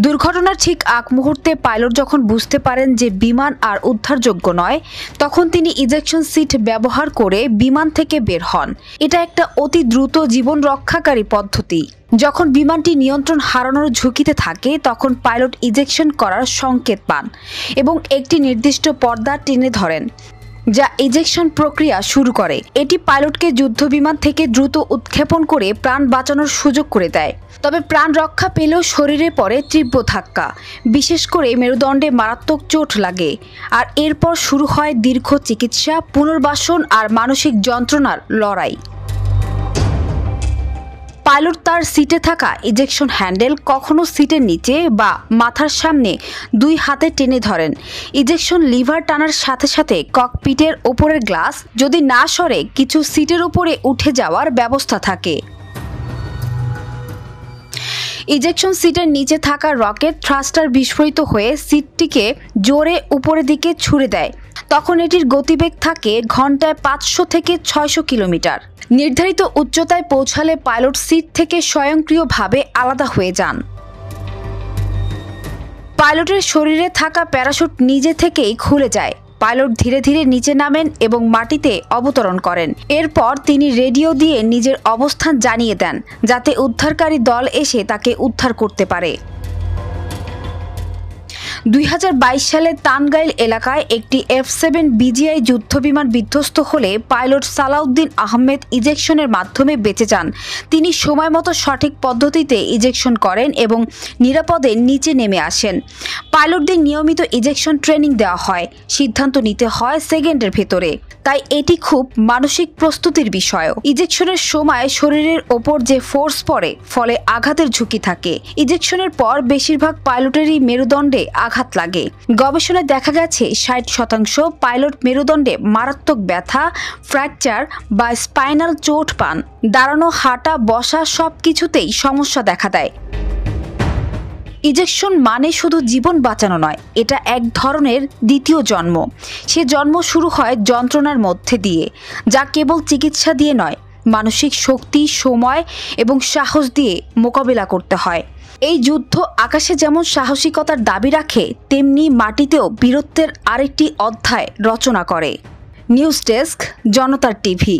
দুর্ঘটনার ঠিক আগ মুহূর্তে পাইলট যখন বুঝতে পারেন যে বিমান আর উদ্ধারযোগ্য নয়, তখন তিনি ইজেকশন সিট ব্যবহার করে বিমান থেকে বের হন। এটা একটা অতি দ্রুত জীবন রক্ষাকারী পদ্ধতি। যখন বিমানটি নিয়ন্ত্রণ হারানোর ঝুঁকিতে থাকে, তখন পাইলট ইজেকশন করার সংকেত পান এবং একটি নির্দিষ্ট পর্দা টেনে ধরেন, যা ইজেকশন প্রক্রিয়া শুরু করে। এটি পাইলটকে যুদ্ধবিমান থেকে দ্রুত উৎক্ষেপণ করে প্রাণ বাঁচানোর সুযোগ করে দেয়। তবে প্রাণ রক্ষা পেলেও শরীরে পড়ে তীব্র ধাক্কা, বিশেষ করে মেরুদণ্ডে মারাত্মক চোট লাগে। আর এরপর শুরু হয় দীর্ঘ চিকিৎসা, পুনর্বাসন আর মানসিক যন্ত্রণার লড়াই। পাইলট তার সিটে থাকা ইজেকশন হ্যান্ডেল কখনো সিটের নিচে বা মাথার সামনে দুই হাতে টেনে ধরেন। ইজেকশন লিভার টানার সাথে সাথে ককপিটের ওপরের গ্লাস যদি না সরে, কিছু সিটের উপরে উঠে যাওয়ার ব্যবস্থা থাকে। ইজেকশন সিটের নিচে থাকা রকেট থ্রাস্টার বিস্ফোরিত হয়ে সিটটিকে জোরে উপরের দিকে ছুড়ে দেয়। তখন এটির গতিবেগ থাকে ঘন্টায় 500 থেকে 600 কিলোমিটার। নির্ধারিত উচ্চতায় পৌঁছালে পাইলট সিট থেকে স্বয়ংক্রিয়ভাবে আলাদা হয়ে যান। পাইলটের শরীরে থাকা প্যারাশুট নিজে থেকেই খুলে যায়। পাইলট ধীরে ধীরে নিচে নামেন এবং মাটিতে অবতরণ করেন। এরপর তিনি রেডিও দিয়ে নিজের অবস্থান জানিয়ে দেন, যাতে উদ্ধারকারী দল এসে তাকে উদ্ধার করতে পারে। 2022 সালে তানগাইল এলাকায় একটি F-7 বিজিআই যুদ্ধবিমান বিধ্বস্ত হলে পাইলট সালাউদ্দিন আহমেদ ইজেকশনের মাধ্যমে বেঁচে যান। তিনি সময়মতো সঠিক পদ্ধতিতে ইজেকশন করেন এবং নিরাপদে নিচে নেমে আসেন। পাইলটদের নিয়মিত ইজেকশন ট্রেনিং দেওয়া হয়, সিদ্ধান্ত নিতে হয় সেকেন্ডের ভেতরে। তাই এটি খুব মানসিক প্রস্তুতির বিষয়। ইজেকশনের সময় শরীরের ওপর যে ফোর্স পড়ে, ফলে আঘাতের ঝুঁকি থাকে। ইজেকশনের পর বেশিরভাগ পাইলটেরই মেরুদণ্ডে আঘাত লাগে। গবেষণায় দেখা গেছে 60% পাইলট মেরুদণ্ডে মারাত্মক ব্যথা, ফ্র্যাকচার বা স্পাইনাল চোট পান। দাঁড়ানো, হাঁটা, বসা সবকিছুতেই সমস্যা দেখা দেয়। ইজেকশন মানে শুধু জীবন বাঁচানো নয়, এটা এক ধরনের দ্বিতীয় জন্ম। সে জন্ম শুরু হয় যন্ত্রণার মধ্যে দিয়ে, যা কেবল চিকিৎসা দিয়ে নয়, মানসিক শক্তি, সময় এবং সাহস দিয়ে মোকাবিলা করতে হয়। এই যুদ্ধ আকাশে যেমন সাহসিকতার দাবি রাখে, তেমনি মাটিতেও বীরত্বের আরেকটি অধ্যায় রচনা করে। নিউজ ডেস্ক, জনতার টিভি।